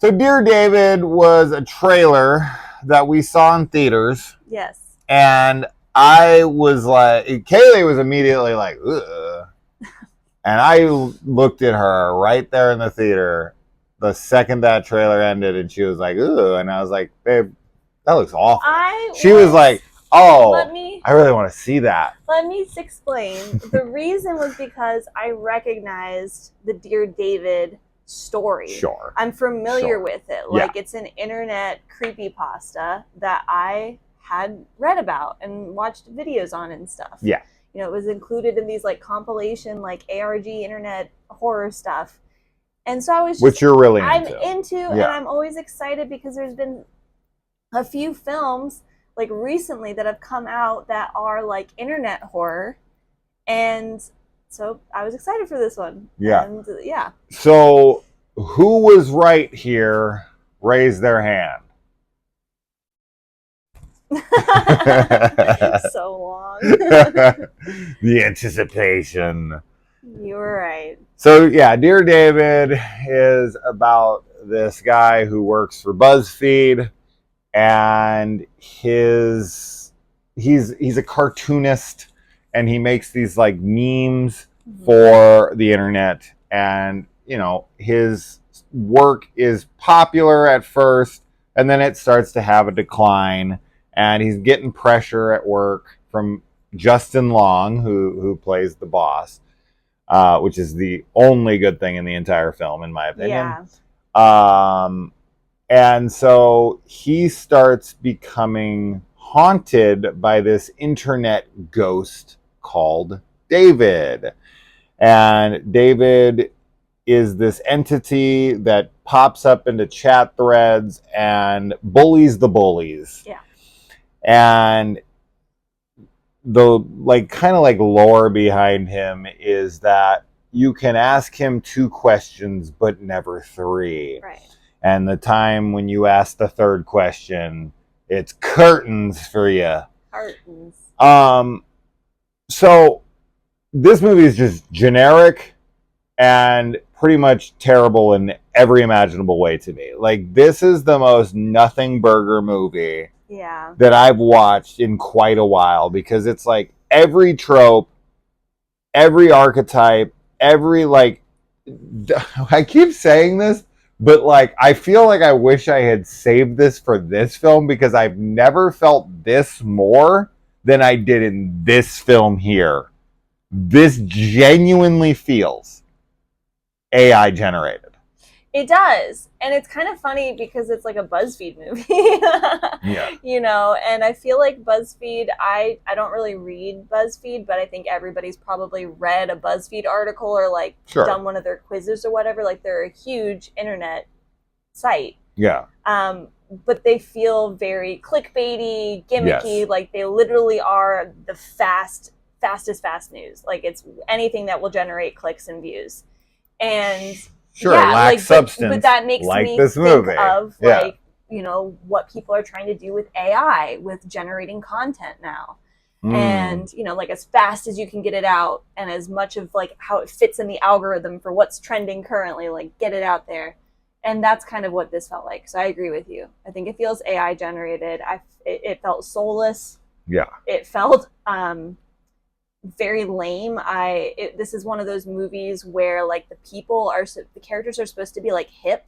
So Dear David was a trailer that we saw in theaters. Yes. And I was like, Kaylee was immediately like, ugh. And I looked at her right there in the theater the second that trailer ended, and she was like, ugh. And I was like, babe, that looks awful. She was like, oh, I really want to see that. Let me explain. The reason was because I recognized the Dear David story. Sure. I'm familiar with it. Like, it's an internet creepypasta that I had read about and watched videos on and stuff. Yeah. You know, it was included in these like compilation, like ARG internet horror stuff. And so I was just, which you're really into. I'm into, and I'm always excited because there's been a few films like recently that have come out that are like internet horror. And so I was excited for this one. Yeah. And, So who was right here? Raise their hand. So long. The anticipation. You were right. So yeah, Dear David is about this guy who works for BuzzFeed, and he's a cartoonist, and he makes these like memes for the internet, and you know, his work is popular at first, and then it starts to have a decline. And he's getting pressure at work from Justin Long, who plays the boss, which is the only good thing in the entire film, in my opinion. Yeah. And so he starts becoming haunted by this internet ghost called David. And David is this entity that pops up into chat threads and bullies the bullies. Yeah. And the like kind of like lore behind him is that you can ask him 2 questions but never 3. Right. And the time when you ask the 3rd question, it's curtains for you. Curtains. So this movie is just generic and pretty much terrible in every imaginable way to me. Like, this is the most nothing burger movie that I've watched in quite a while, because it's like every trope, every archetype, every like, I keep saying this, but like I feel like I wish I had saved this for this film, because I've never felt this more than I did in this film here. This genuinely feels AI generated. It does. And it's kind of funny because it's like a BuzzFeed movie. Yeah. You know, and I feel like BuzzFeed, I don't really read BuzzFeed, but I think everybody's probably read a BuzzFeed article or like done one of their quizzes or whatever. Like, they're a huge internet site. Yeah. But they feel very clickbaity, gimmicky. Yes. Like, they literally are the fastest fast news. Like, it's anything that will generate clicks and views. And lack substance. But that makes like me this think movie. Of like, you know, what people are trying to do with AI, with generating content now. And, you know, like, as fast as you can get it out, and as much of like how it fits in the algorithm for what's trending currently, like, get it out there. And that's kind of what this felt like. So I agree with you. I think it feels AI generated. It felt soulless. Yeah. It felt very lame. This is one of those movies where like the characters are supposed to be like hip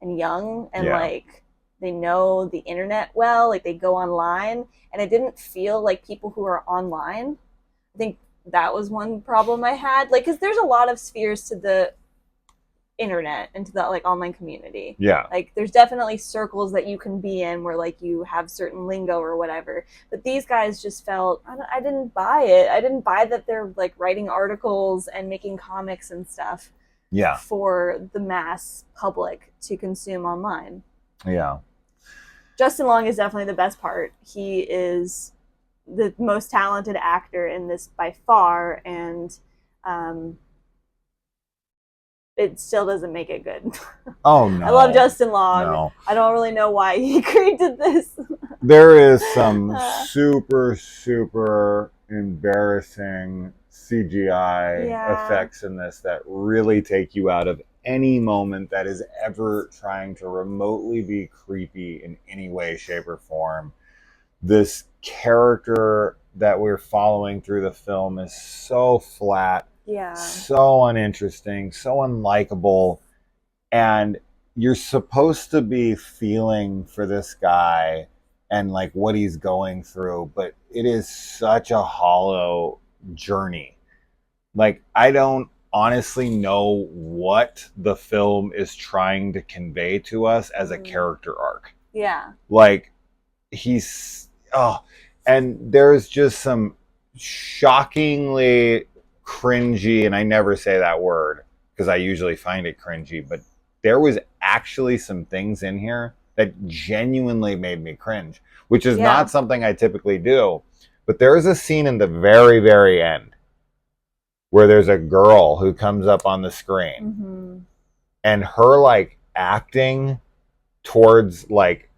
and young and like they know the internet well, like they go online, and it didn't feel like people who are online. I think that was one problem I had, like, because there's a lot of spheres to the internet and to the like online community. Yeah. Like, there's definitely circles that you can be in where like you have certain lingo or whatever. But these guys just felt, I didn't buy it. I didn't buy that they're like writing articles and making comics and stuff. Yeah. For the mass public to consume online. Yeah. Justin Long is definitely the best part. He is the most talented actor in this by far, and it still doesn't make it good. Oh, no. I love Justin Long. No. I don't really know why he created this. There is some super, super embarrassing CGI effects in this that really take you out of any moment that is ever trying to remotely be creepy in any way, shape, or form. This character that we're following through the film is so flat, so uninteresting, so unlikable, and you're supposed to be feeling for this guy and like what he's going through, but it is such a hollow journey. Like, I don't honestly know what the film is trying to convey to us as a character arc. Yeah. Like, and there's just some shockingly cringy, and I never say that word because I usually find it cringy, but there was actually some things in here that genuinely made me cringe, which is not something I typically do. But there is a scene in the very, very end where there's a girl who comes up on the screen, and her like acting towards like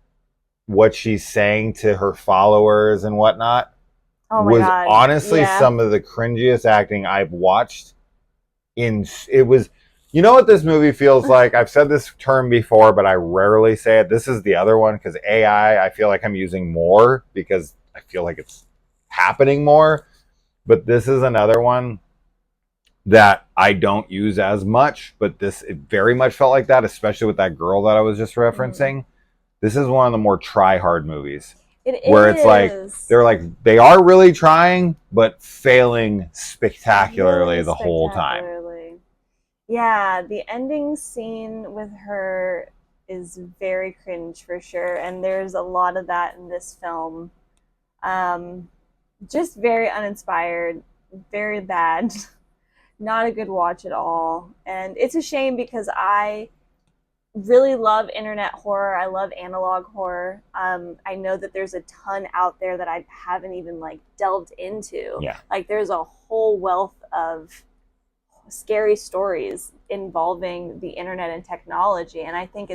what she's saying to her followers and whatnot was honestly some of the cringiest acting I've watched. It was, you know what this movie feels like? I've said this term before, but I rarely say it. This is the other one because AI, I feel like I'm using more because I feel like it's happening more. But this is another one that I don't use as much, but it very much felt like that, especially with that girl that I was just referencing. This is one of the more try-hard movies. Where it's like, they are really trying, but failing spectacularly the whole time. Yeah, the ending scene with her is very cringe for sure, and there's a lot of that in this film. Just very uninspired, very bad. Not a good watch at all. And it's a shame because I really love internet horror. I love analog horror. I know that there's a ton out there that I haven't even like delved into. Yeah. Like there's a whole wealth of scary stories involving the internet and technology. And I think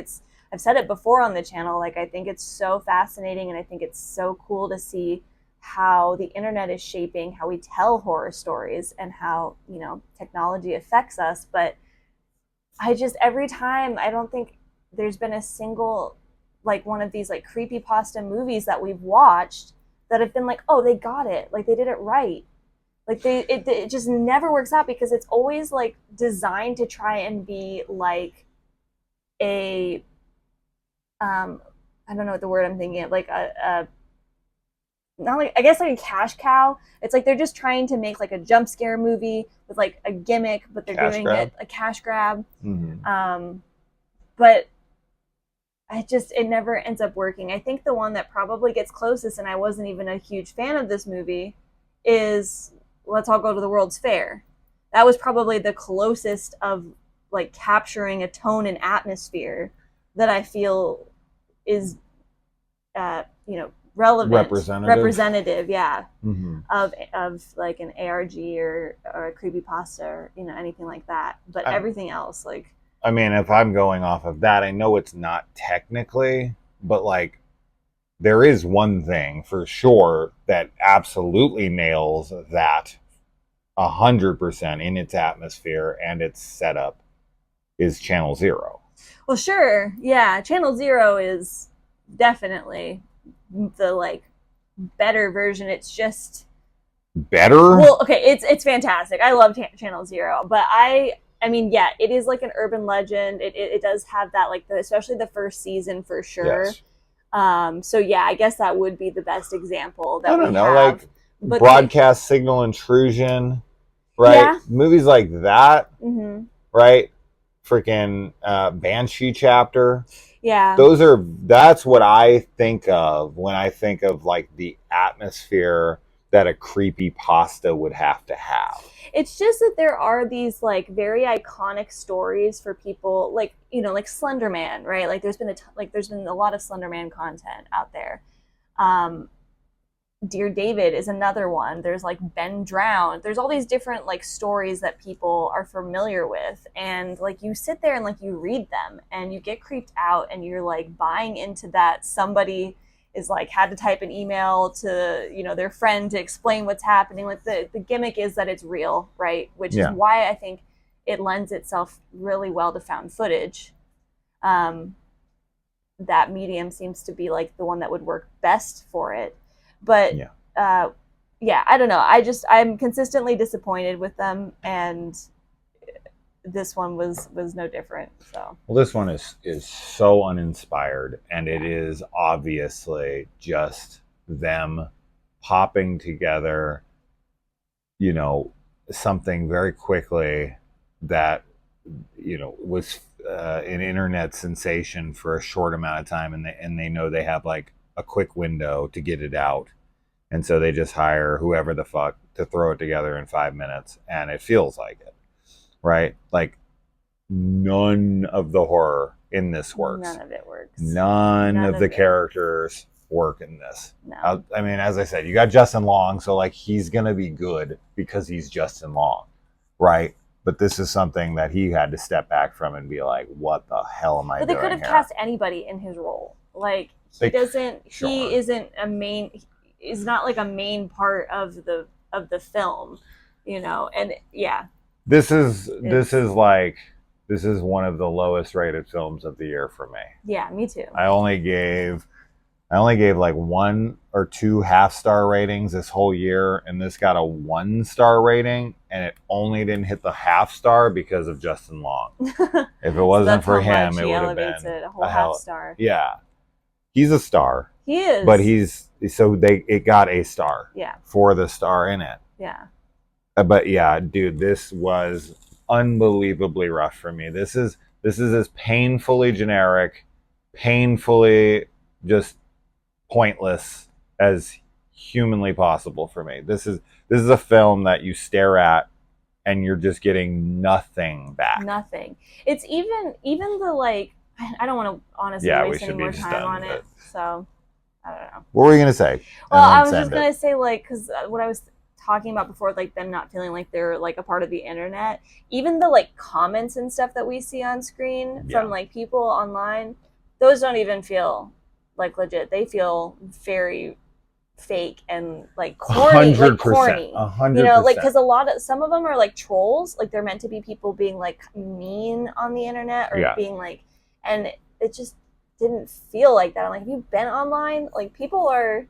I've said it before on the channel, like I think it's so fascinating and I think it's so cool to see how the internet is shaping how we tell horror stories and how, you know, technology affects us. But every time, I don't think there's been a single, like one of these like creepypasta movies that we've watched that have been like, oh, they got it. Like they did it right. Like it just never works out because it's always like designed to try and be like I don't know what the word I'm thinking of, like not like, I guess like a cash cow. It's like they're just trying to make like a jump scare movie with like a gimmick, but they're doing it a cash grab. But it never ends up working. I think the one that probably gets closest, and I wasn't even a huge fan of this movie, is Let's All Go to the World's Fair. That was probably the closest of like capturing a tone and atmosphere that I feel is, relevant, representative, of like an ARG or a creepypasta or anything like that. But everything else, like, I mean, if I'm going off of that, I know it's not technically, but like there is one thing for sure that absolutely nails that 100% in its atmosphere and its setup is Channel Zero. Well, sure, yeah, Channel Zero is definitely the like better version. It's just better. Well, okay, it's fantastic. I love Channel Zero, but I mean, yeah, it is like an urban legend. It does have that, like, especially the first season for sure. Yes. So yeah, I guess that would be the best example that we have. Like but broadcast signal intrusion, right? Yeah. Movies like that, right? Freaking Banshee Chapter. Yeah. That's what I think of when I think of like the atmosphere that a creepypasta would have to have. It's just that there are these like very iconic stories for people, like, like Slender Man, right? Like there's been a lot of Slender Man content out there. Dear David is another one. There's like Ben Drowned. There's all these different like stories that people are familiar with, and like you sit there and like you read them and you get creeped out and you're like buying into that somebody is like had to type an email to, you know, their friend to explain what's happening. Like the gimmick is that it's real, right? Which is why I think it lends itself really well to found footage. That medium seems to be like the one that would work best for it. But I don't know. I'm consistently disappointed with them, and this one was no different. So well, this one is so uninspired, and it is obviously just them popping together, you know, something very quickly that, you know, was an internet sensation for a short amount of time, and they know they have like a quick window to get it out, and so they just hire whoever the fuck to throw it together in 5 minutes, and it feels like it, right? Like none of the horror in this works. None of it works. None of the characters work in this. No. I mean, as I said, you got Justin Long, so like he's gonna be good because he's Justin Long, right? But this is something that he had to step back from and be like, what the hell am I doing here? But they could have cast anybody in his role. Like, he isn't a main, is not like a main part of the film, you know? And This is one of the lowest rated films of the year for me. Yeah, me too. I only gave like 1 or 2 half-star ratings this whole year, and this got a 1-star rating, and it only didn't hit the half-star because of Justin Long. If it wasn't for him, it would have been a whole half-star. Yeah. He's a star. He is. But it got a star. Yeah. For the star in it. Yeah. But yeah, dude, this was unbelievably rough for me. This is as painfully generic, painfully just pointless as humanly possible for me. This is a film that you stare at and you're just getting nothing back. Nothing. It's even the like, I don't want to honestly waste any more time on it. So I don't know. What were you gonna say? Well, I was just gonna say, like, because what I was talking about before, like them not feeling like they're like a part of the internet, even the like comments and stuff that we see on screen from like people online, those don't even feel like legit. They feel very fake and like corny. 100%, like corny. 100%. You know, like, because some of them are like trolls, like they're meant to be people being like mean on the internet or being like, and it just didn't feel like that. I'm like, have you been online? Like, people are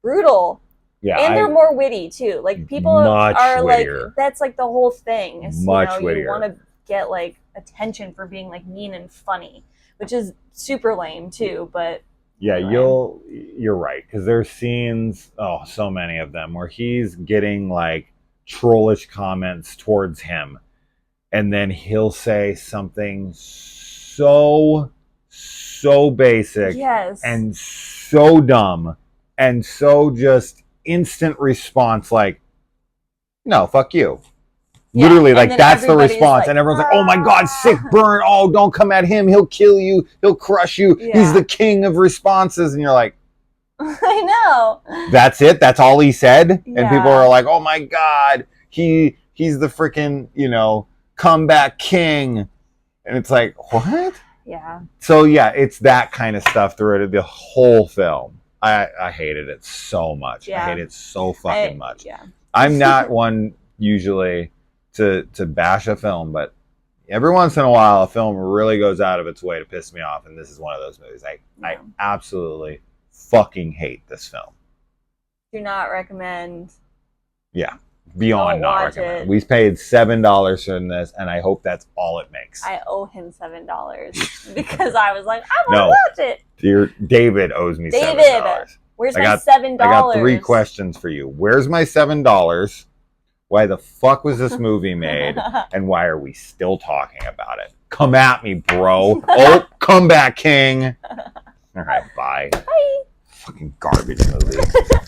brutal. Yeah, and they're more witty too. Like, people are wittier. Like, that's like the whole thing. Is, wittier. You want to get like attention for being like mean and funny, which is super lame too. But yeah, you're right, because there's scenes, so many of them, where he's getting like trollish comments towards him, and then he'll say something so basic and so dumb and so just instant response, like, no, fuck you. Yeah, literally, like, that's the response. Like, and everyone's like, oh my God, sick burn. Oh, don't come at him. He'll kill you. He'll crush you. Yeah. He's the king of responses. And you're like, I know. That's it? That's all he said? Yeah. And people are like, oh my God, he's the freaking, comeback king. And it's like, what? Yeah. So yeah, it's that kind of stuff throughout the whole film. I hated it so much. Yeah. I hate it so fucking much. Yeah. I'm not one usually to bash a film, but every once in a while a film really goes out of its way to piss me off, and this is one of those movies. I absolutely fucking hate this film. Do not recommend. Yeah. Beyond not recommend. We paid $7 for this, and I hope that's all it makes. I owe him $7 because I was like, I want to watch it. David owes me $7. Where's my $7? I got 3 questions for you. Where's my $7? Why the fuck was this movie made? And why are we still talking about it? Come at me, bro. Oh, come back, king. All right, bye. Bye. Fucking garbage movie.